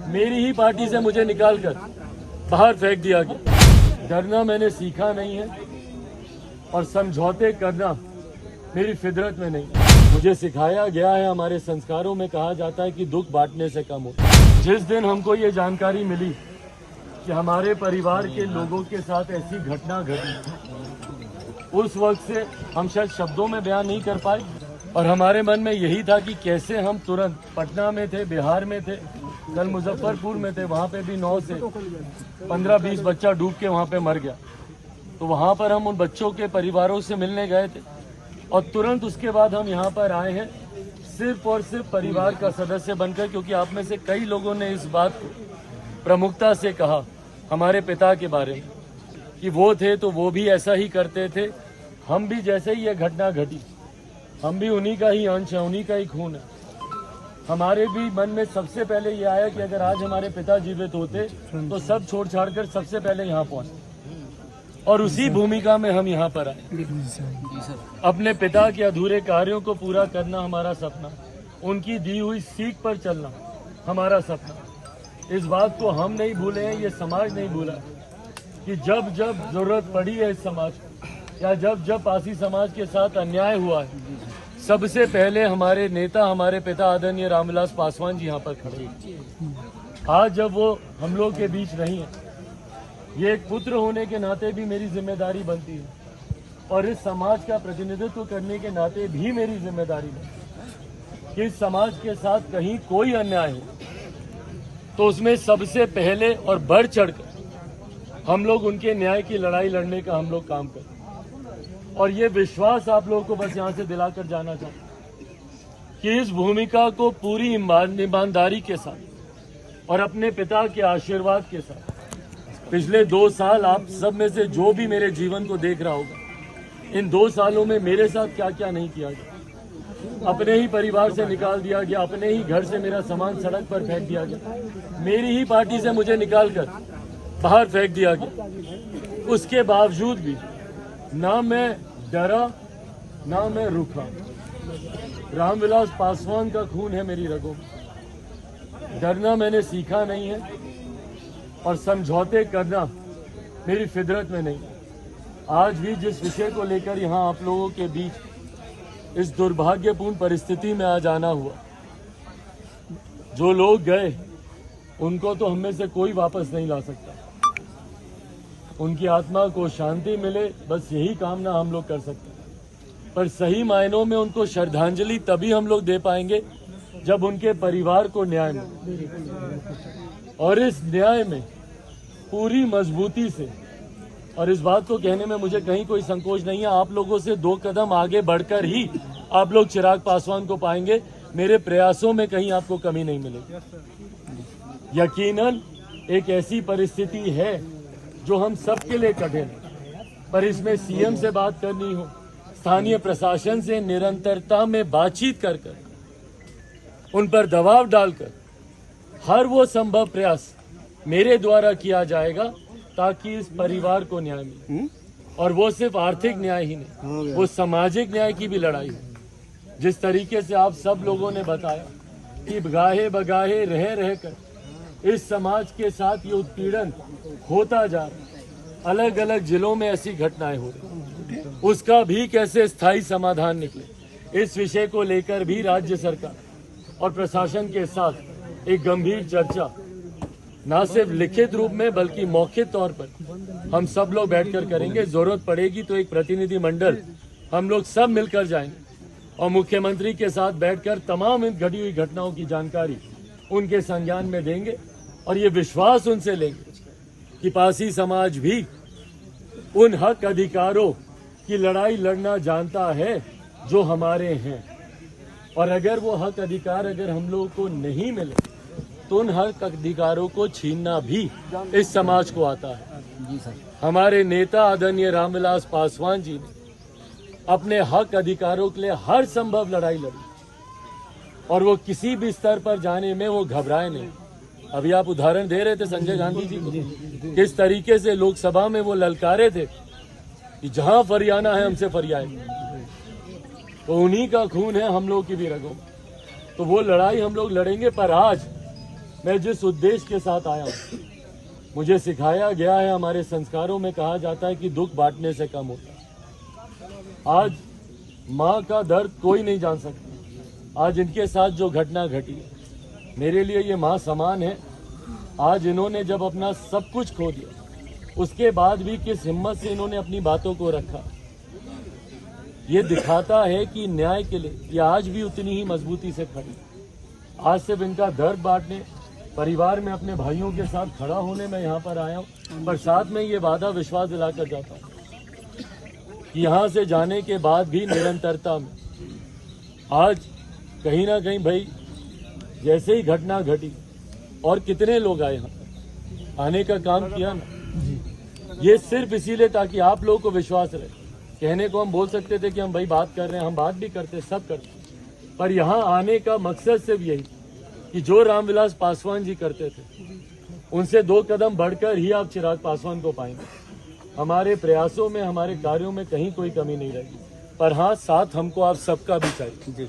मेरी ही पार्टी से मुझे निकालकर बाहर फेंक दिया गया। डरना मैंने सीखा नहीं है और समझौते करना मेरी फितरत में नहीं। मुझे सिखाया गया है, हमारे संस्कारों में कहा जाता है कि दुख बांटने से कम होता है। जिस दिन हमको ये जानकारी मिली कि हमारे परिवार के लोगों के साथ ऐसी घटना घटी, उस वक्त से हम शायद शब्दों में बयान नहीं कर पाए और हमारे मन में यही था कि कैसे हम तुरंत, पटना में थे, बिहार में थे, कल मुजफ्फरपुर में थे, वहाँ पे भी 9 से 15-20 बच्चा डूब के वहाँ पे मर गया। तो वहाँ पर हम उन बच्चों के परिवारों से मिलने गए थे और तुरंत उसके बाद हम यहाँ पर आए हैं सिर्फ और सिर्फ परिवार का सदस्य बनकर, क्योंकि आप में से कई लोगों ने इस बात को प्रमुखता से कहा हमारे पिता के बारे में कि वो थे तो वो भी ऐसा ही करते थे। हम भी जैसे ही ये घटना घटी, हम भी उन्हीं का ही अंश है, उन्हीं का ही खून है। हमारे भी मन में सबसे पहले ये आया कि अगर आज हमारे पिता जीवित होते तो सब छोड़ छाड़ कर सबसे पहले यहाँ पहुँचते और उसी भूमिका में हम यहाँ पर आए। अपने पिता के अधूरे कार्यों को पूरा करना हमारा सपना, उनकी दी हुई सीख पर चलना हमारा सपना। इस बात को हम नहीं भूले हैं, ये समाज नहीं भूला कि जब जब जरूरत पड़ी है इस समाज को या जब जब पासी समाज के साथ अन्याय हुआ है, सबसे पहले हमारे नेता, हमारे पिता आदरणीय रामविलास पासवान जी यहाँ पर खड़े हैं। आज जब वो हम लोग के बीच नहीं है, ये एक पुत्र होने के नाते भी मेरी जिम्मेदारी बनती है और इस समाज का प्रतिनिधित्व करने के नाते भी मेरी जिम्मेदारी है कि इस समाज के साथ कहीं कोई अन्याय हो तो उसमें सबसे पहले और बढ़ चढ़कर हम लोग उनके न्याय की लड़ाई लड़ने का हम लोग काम करें। और ये विश्वास आप लोगों को बस यहाँ से दिलाकर जाना चाहता कि इस भूमिका को पूरी ईमानदारी के साथ और अपने पिता के आशीर्वाद के साथ, पिछले 2 साल आप सब में से जो भी मेरे जीवन को देख रहा होगा, इन 2 सालों में मेरे साथ क्या क्या नहीं किया गया। अपने ही परिवार से निकाल दिया गया, अपने ही घर से मेरा सामान सड़क पर फेंक दिया गया, मेरी ही पार्टी से मुझे निकालकर बाहर फेंक दिया गया। उसके बावजूद भी ना मैं डरा ना मैं रुका। रामविलास पासवान का खून है मेरी रगों में। डरना मैंने सीखा नहीं है और समझौते करना मेरी फितरत में नहीं। आज भी जिस विषय को लेकर यहाँ आप लोगों के बीच इस दुर्भाग्यपूर्ण परिस्थिति में आज आना हुआ, जो लोग गए उनको तो हम में से कोई वापस नहीं ला सकता। उनकी आत्मा को शांति मिले, बस यही कामना हम लोग कर सकते हैं। पर सही मायनों में उनको श्रद्धांजलि तभी हम लोग दे पाएंगे जब उनके परिवार को न्याय मिले और इस न्याय में पूरी मजबूती से, और इस बात को कहने में मुझे कहीं कोई संकोच नहीं है, आप लोगों से 2 कदम आगे बढ़कर ही आप लोग चिराग पासवान को पाएंगे। मेरे प्रयासों में कहीं आपको कमी नहीं मिलेगी। यकीनन एक ऐसी परिस्थिति है जो हम सबके लिए कठिन है, पर इसमें सीएम से बात करनी हो, स्थानीय प्रशासन से निरंतरता में बातचीत कर उन पर दबाव डालकर हर वो संभव प्रयास मेरे द्वारा किया जाएगा ताकि इस परिवार को न्याय मिले। और वो सिर्फ आर्थिक न्याय ही नहीं, वो सामाजिक न्याय की भी लड़ाई है। जिस तरीके से आप सब लोगों ने बताया कि गाहे बगाहे रह कर इस समाज के साथ ये उत्पीड़न होता जा रहा, अलग अलग जिलों में ऐसी घटनाएं हो रही, उसका भी कैसे स्थायी समाधान निकले, इस विषय को लेकर भी राज्य सरकार और प्रशासन के साथ एक गंभीर चर्चा न सिर्फ लिखित रूप में बल्कि मौखिक तौर पर हम सब लोग बैठकर करेंगे। जरूरत पड़ेगी तो एक प्रतिनिधि मंडल हम लोग सब मिलकर जाएंगे और मुख्यमंत्री के साथ बैठकर तमाम इन घटी हुई घटनाओं की जानकारी उनके संज्ञान में देंगे और ये विश्वास उनसे लेंगे कि पासी समाज भी उन हक अधिकारों की लड़ाई लड़ना जानता है जो हमारे हैं। और अगर वो हक अधिकार अगर हम लोगों को नहीं मिले तो उन हक अधिकारों को छीनना भी इस समाज को आता है। जी सर। हमारे नेता आदरणीय रामविलास पासवान जी ने अपने हक अधिकारों के लिए हर संभव लड़ाई लड़ी और वो किसी भी स्तर पर जाने में वो घबराए नहीं। अभी आप उदाहरण दे रहे थे संजय गांधी जी को, किस तरीके से लोकसभा में वो ललकारे थे कि जहां फरियाना है हमसे फरियाए। तो उन्हीं का खून है हम लोग की भी रगों। तो वो लड़ाई हम लोग लड़ेंगे। पर आज मैं जिस उद्देश्य के साथ आया हूँ, मुझे सिखाया गया है, हमारे संस्कारों में कहा जाता है कि दुख बांटने से कम होता है। आज माँ का दर्द कोई नहीं जान सकता। आज इनके साथ जो घटना घटी, मेरे लिए ये माँ समान है। आज इन्होंने जब अपना सब कुछ खो दिया, उसके बाद भी किस हिम्मत से इन्होंने अपनी बातों को रखा, ये दिखाता है कि न्याय के लिए ये आज भी उतनी ही मजबूती से खड़ी। आज सिर्फ इनका दर्द बांटने, परिवार में अपने भाइयों के साथ खड़ा होने मैं यहाँ पर आया हूँ, पर साथ में ये वादा विश्वास दिलाकर जाता हूँ कि यहाँ से जाने के बाद भी निरंतरता में आज कहीं ना कहीं भाई जैसे ही घटना घटी और कितने लोग आए यहाँ आने का काम किया ना, ये सिर्फ इसीलिए ताकि आप लोगों को विश्वास रहे। कहने को हम बोल सकते थे कि हम भाई बात कर रहे हैं, हम बात भी करते, सब करते, पर यहाँ आने का मकसद सिर्फ यही कि जो रामविलास पासवान जी करते थे, उनसे 2 कदम बढ़कर ही आप चिराग पासवान को पाएंगे। हमारे प्रयासों में, हमारे कार्यों में कहीं कोई कमी नहीं रहेगी, पर हाँ, साथ हमको आप सबका भी चाहिए।